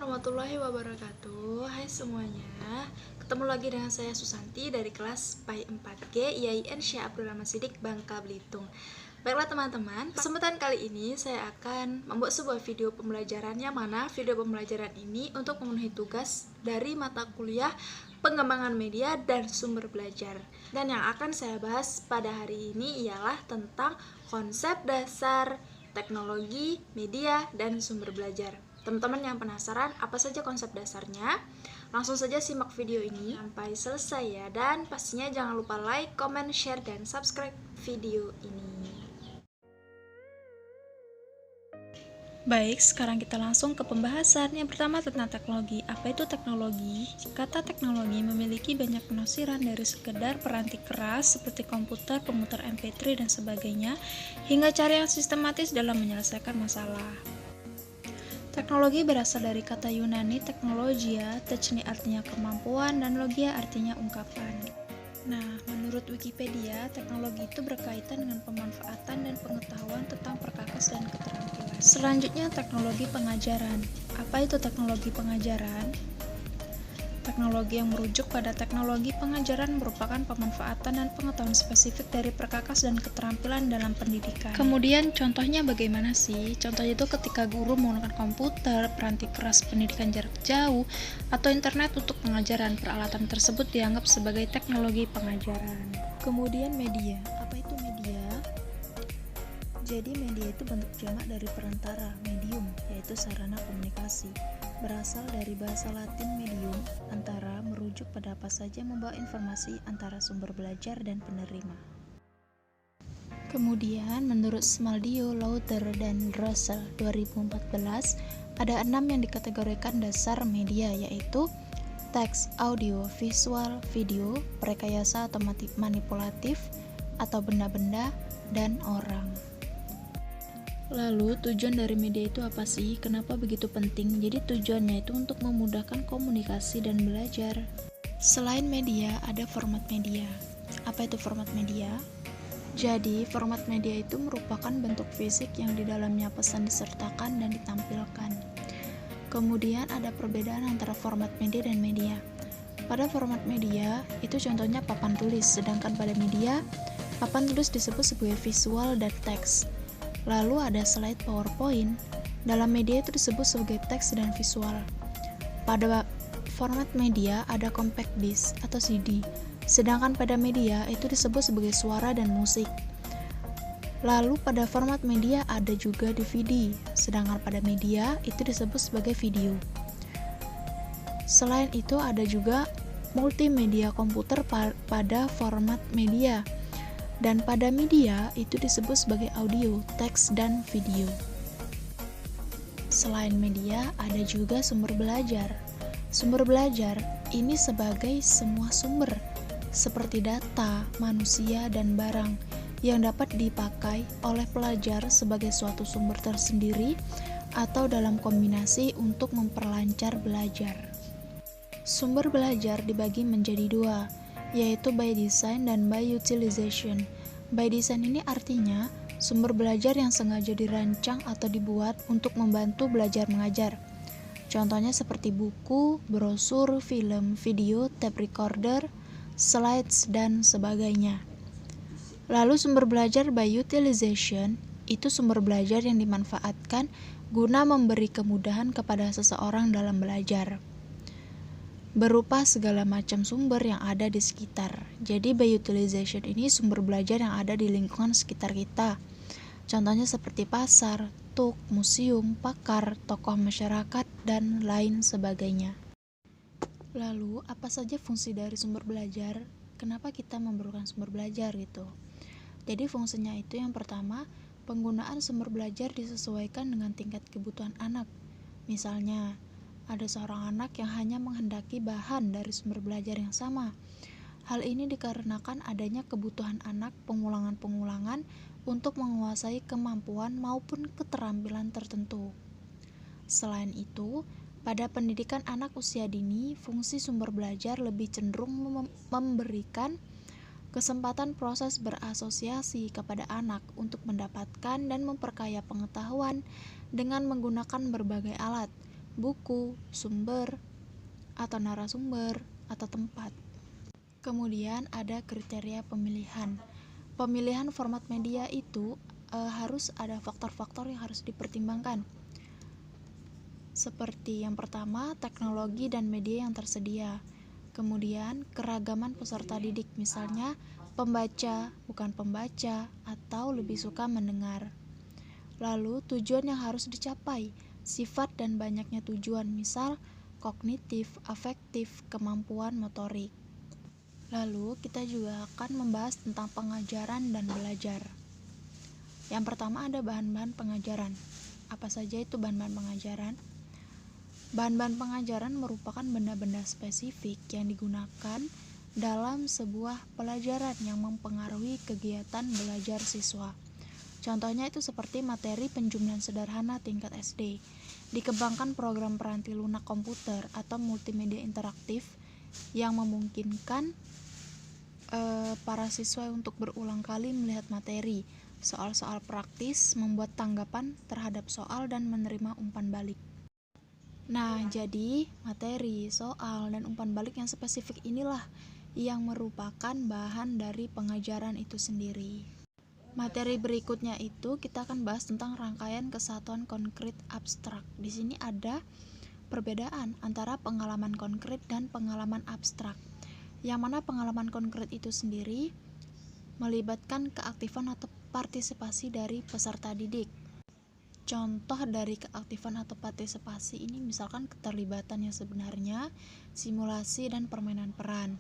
Warahmatullahi wabarakatuh. Hai semuanya, ketemu lagi dengan saya Susanti dari kelas PAI 4G IAIN Syekh Abdul Rahman Siddiq, Bangka Belitung. Baiklah teman-teman, kesempatan kali ini saya akan membuat sebuah video pembelajaran, yang mana video pembelajaran ini untuk memenuhi tugas dari mata kuliah pengembangan media dan sumber belajar. Dan yang akan saya bahas pada hari ini ialah tentang konsep dasar teknologi, media, dan sumber belajar. Teman-teman yang penasaran apa saja konsep dasarnya, langsung saja simak video ini sampai selesai ya. Dan pastinya jangan lupa like, comment, share, dan subscribe video ini. Baik, sekarang kita langsung ke pembahasan. Yang pertama tentang teknologi. Apa itu teknologi? Kata teknologi memiliki banyak penafsiran, dari sekedar peranti keras seperti komputer, pemutar MP3, dan sebagainya, hingga cara yang sistematis dalam menyelesaikan masalah. Teknologi berasal dari kata Yunani teknologia, techni artinya kemampuan, dan logia artinya ungkapan. Nah, menurut Wikipedia, teknologi itu berkaitan dengan pemanfaatan dan pengetahuan tentang perkakas dan keterampilan. Selanjutnya, teknologi pengajaran. Apa itu teknologi pengajaran? Teknologi yang merujuk pada teknologi pengajaran merupakan pemanfaatan dan pengetahuan spesifik dari perkakas dan keterampilan dalam pendidikan. Kemudian contohnya bagaimana sih? Contohnya itu ketika guru menggunakan komputer, peranti keras pendidikan jarak jauh, atau internet untuk pengajaran. Peralatan tersebut dianggap sebagai teknologi pengajaran. Kemudian media. Apa itu media? Jadi media itu bentuk jamak dari perantara, medium, yaitu sarana komunikasi. Berasal dari bahasa Latin medium, antara, merujuk pada apa saja membawa informasi antara sumber belajar dan penerima. Kemudian, menurut Smaldio, Lauter, dan Russell 2014, ada 6 yang dikategorikan dasar media, yaitu teks, audio, visual, video, rekayasa atau manipulatif, atau benda-benda, dan orang. Lalu tujuan dari media itu apa sih? Kenapa begitu penting? Jadi tujuannya itu untuk memudahkan komunikasi dan belajar. Selain media, ada format media. Apa itu format media? Jadi, format media itu merupakan bentuk fisik yang di dalamnya pesan disertakan dan ditampilkan. Kemudian ada perbedaan antara format media dan media. Pada format media, itu contohnya papan tulis, sedangkan pada media, papan tulis disebut sebagai visual dan teks. Lalu ada slide PowerPoint. Dalam media itu disebut sebagai teks dan visual. Pada format media ada compact disc atau CD, sedangkan pada media itu disebut sebagai suara dan musik. Lalu pada format media ada juga DVD, sedangkan pada media itu disebut sebagai video. Selain itu ada juga multimedia komputer pada format media. Dan pada media itu disebut sebagai audio, teks, dan video. Selain media, ada juga sumber belajar. Sumber belajar ini sebagai semua sumber, seperti data, manusia, dan barang, yang dapat dipakai oleh pelajar sebagai suatu sumber tersendiri atau dalam kombinasi untuk memperlancar belajar. Sumber belajar dibagi menjadi dua, yaitu by design dan by utilization. By design ini artinya sumber belajar yang sengaja dirancang atau dibuat untuk membantu belajar mengajar. Contohnya seperti buku, brosur, film, video, tape recorder, slides, dan sebagainya. Lalu sumber belajar by utilization itu sumber belajar yang dimanfaatkan guna memberi kemudahan kepada seseorang dalam belajar, berupa segala macam sumber yang ada di sekitar. Jadi by utilization ini sumber belajar yang ada di lingkungan sekitar kita. Contohnya seperti pasar, tuk, museum, pakar, tokoh masyarakat, dan lain sebagainya. Lalu, apa saja fungsi dari sumber belajar? Kenapa kita memerlukan sumber belajar gitu? Jadi fungsinya itu yang pertama, penggunaan sumber belajar disesuaikan dengan tingkat kebutuhan anak. Misalnya, ada seorang anak yang hanya menghendaki bahan dari sumber belajar yang sama. Hal ini dikarenakan adanya kebutuhan anak pengulangan-pengulangan untuk menguasai kemampuan maupun keterampilan tertentu. Selain itu, pada pendidikan anak usia dini, fungsi sumber belajar lebih cenderung memberikan kesempatan proses berasosiasi kepada anak untuk mendapatkan dan memperkaya pengetahuan dengan menggunakan berbagai alat, buku, sumber, atau narasumber, atau tempat. Kemudian ada kriteria pemilihan. Pemilihan format media itu harus ada faktor-faktor yang harus dipertimbangkan. Seperti yang pertama, teknologi dan media yang tersedia. Kemudian, keragaman peserta didik, misalnya pembaca, bukan pembaca, atau lebih suka mendengar. Lalu, tujuan yang harus dicapai, sifat dan banyaknya tujuan, misal kognitif, afektif, kemampuan motorik. Lalu, kita juga akan membahas tentang pengajaran dan belajar. Yang pertama ada bahan-bahan pengajaran. Apa saja itu bahan-bahan pengajaran? Bahan-bahan pengajaran merupakan benda-benda spesifik yang digunakan dalam sebuah pelajaran yang mempengaruhi kegiatan belajar siswa. Contohnya itu seperti materi penjumlahan sederhana tingkat SD, dikembangkan program peranti lunak komputer atau multimedia interaktif yang memungkinkan para siswa untuk berulang kali melihat materi, soal-soal praktis, membuat tanggapan terhadap soal dan menerima umpan balik. Nah, jadi materi, soal, dan umpan balik yang spesifik inilah yang merupakan bahan dari pengajaran itu sendiri. Materi berikutnya itu kita akan bahas tentang rangkaian kesatuan konkret abstrak. Di sini ada perbedaan antara pengalaman konkret dan pengalaman abstrak. Yang mana pengalaman konkret itu sendiri melibatkan keaktifan atau partisipasi dari peserta didik. Contoh dari keaktifan atau partisipasi ini misalkan keterlibatan yang sebenarnya, simulasi, dan permainan peran.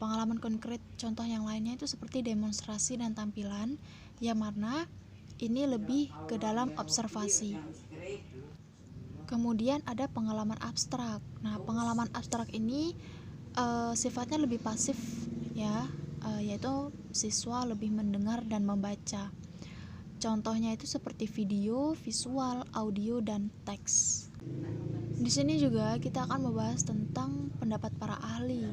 Pengalaman konkret contoh yang lainnya itu seperti demonstrasi dan tampilan, yang mana ini lebih ke dalam observasi. Kemudian ada pengalaman abstrak. Nah, pengalaman abstrak ini sifatnya lebih pasif ya, yaitu siswa lebih mendengar dan membaca. Contohnya itu seperti video, visual, audio, dan teks. Di sini juga kita akan membahas tentang pendapat para ahli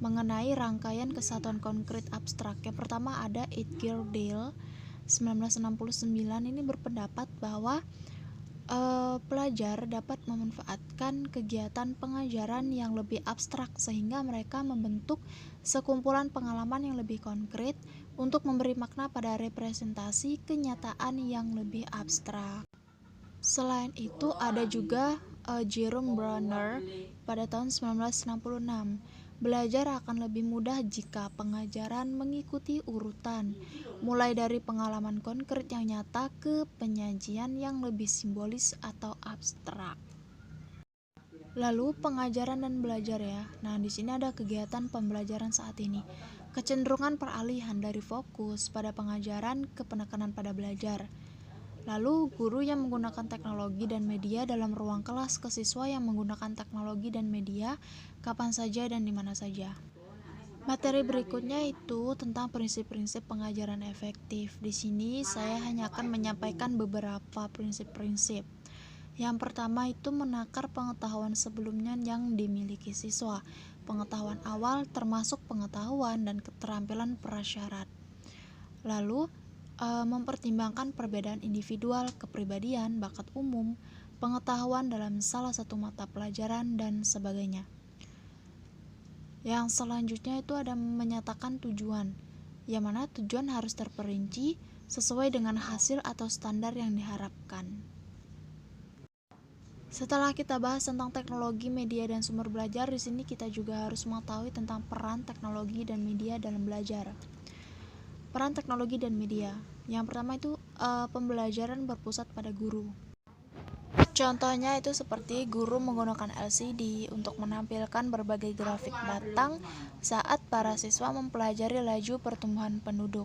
mengenai rangkaian kesatuan konkret abstrak. Yang pertama ada Edgardale 1969, ini berpendapat bahwa pelajar dapat memanfaatkan kegiatan pengajaran yang lebih abstrak sehingga mereka membentuk sekumpulan pengalaman yang lebih konkret untuk memberi makna pada representasi kenyataan yang lebih abstrak. Selain itu ada juga Jerome Bruner pada tahun 1966. Belajar akan lebih mudah jika pengajaran mengikuti urutan, mulai dari pengalaman konkret yang nyata ke penyajian yang lebih simbolis atau abstrak. Lalu pengajaran dan belajar ya. Nah, di sini ada kegiatan pembelajaran saat ini. Kecenderungan peralihan dari fokus pada pengajaran ke penekanan pada belajar. Lalu guru yang menggunakan teknologi dan media dalam ruang kelas ke siswa yang menggunakan teknologi dan media kapan saja dan di mana saja. Materi berikutnya itu tentang prinsip-prinsip pengajaran efektif. Di sini saya hanya akan menyampaikan beberapa prinsip-prinsip. Yang pertama itu menakar pengetahuan sebelumnya yang dimiliki siswa. Pengetahuan awal termasuk pengetahuan dan keterampilan prasyarat. Lalu mempertimbangkan perbedaan individual, kepribadian, bakat umum, pengetahuan dalam salah satu mata pelajaran, dan sebagainya. Yang selanjutnya itu ada menyatakan tujuan, yang mana tujuan harus terperinci sesuai dengan hasil atau standar yang diharapkan. Setelah kita bahas tentang teknologi, media, dan sumber belajar, di sini kita juga harus mengetahui tentang peran teknologi dan media dalam belajar. Peran teknologi dan media. Yang pertama itu pembelajaran berpusat pada guru. Contohnya itu seperti guru menggunakan LCD untuk menampilkan berbagai grafik batang saat para siswa mempelajari laju pertumbuhan penduduk.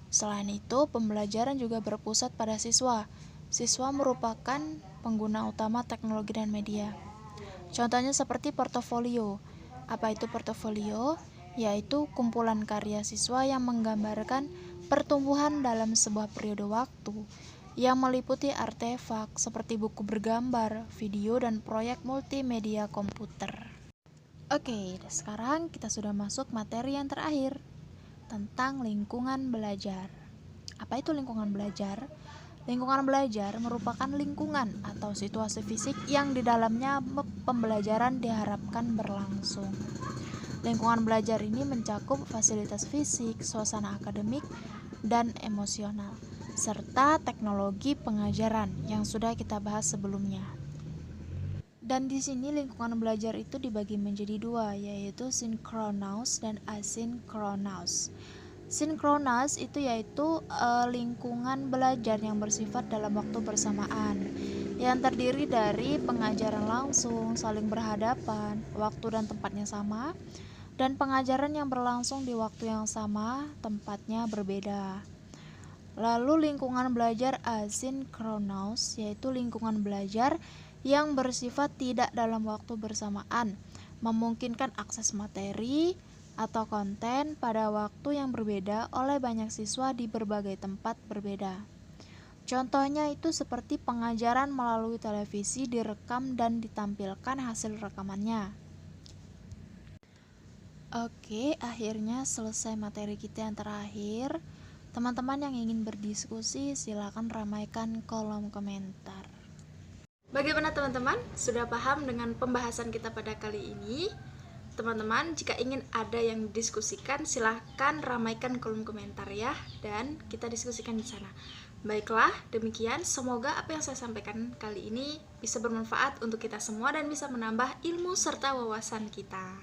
Selain itu, pembelajaran juga berpusat pada siswa. Siswa merupakan pengguna utama teknologi dan media. Contohnya seperti portofolio. Apa itu portofolio? Yaitu kumpulan karya siswa yang menggambarkan pertumbuhan dalam sebuah periode waktu yang meliputi artefak seperti buku bergambar, video, dan proyek multimedia komputer. Oke, sekarang kita sudah masuk materi yang terakhir tentang lingkungan belajar. Apa itu lingkungan belajar? Lingkungan belajar merupakan lingkungan atau situasi fisik yang di dalamnya pembelajaran diharapkan berlangsung. Lingkungan belajar ini mencakup fasilitas fisik, suasana akademik, dan emosional, serta teknologi pengajaran yang sudah kita bahas sebelumnya. Dan di sini lingkungan belajar itu dibagi menjadi dua, yaitu sinkronous dan asinkronous. Sinkronous itu yaitu lingkungan belajar yang bersifat dalam waktu bersamaan, yang terdiri dari pengajaran langsung, saling berhadapan, waktu dan tempatnya sama, dan pengajaran yang berlangsung di waktu yang sama, tempatnya berbeda. Lalu lingkungan belajar asinkronous yaitu lingkungan belajar yang bersifat tidak dalam waktu bersamaan, memungkinkan akses materi atau konten pada waktu yang berbeda oleh banyak siswa di berbagai tempat berbeda. Contohnya itu seperti pengajaran melalui televisi direkam dan ditampilkan hasil rekamannya. Oke, akhirnya selesai materi kita yang terakhir. Teman-teman yang ingin berdiskusi silakan ramaikan kolom komentar. Bagaimana teman-teman? Sudah paham dengan pembahasan kita pada kali ini? Teman-teman, jika ingin ada yang didiskusikan, silahkan ramaikan kolom komentar ya, dan kita diskusikan di sana. Baiklah, demikian. Semoga apa yang saya sampaikan kali ini bisa bermanfaat untuk kita semua dan bisa menambah ilmu serta wawasan kita.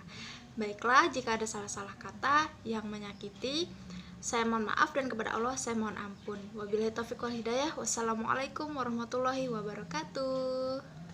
Baiklah, jika ada salah-salah kata yang menyakiti, saya mohon maaf dan kepada Allah saya mohon ampun. Wabillahi taufiq wal hidayah. Wassalamualaikum warahmatullahi wabarakatuh.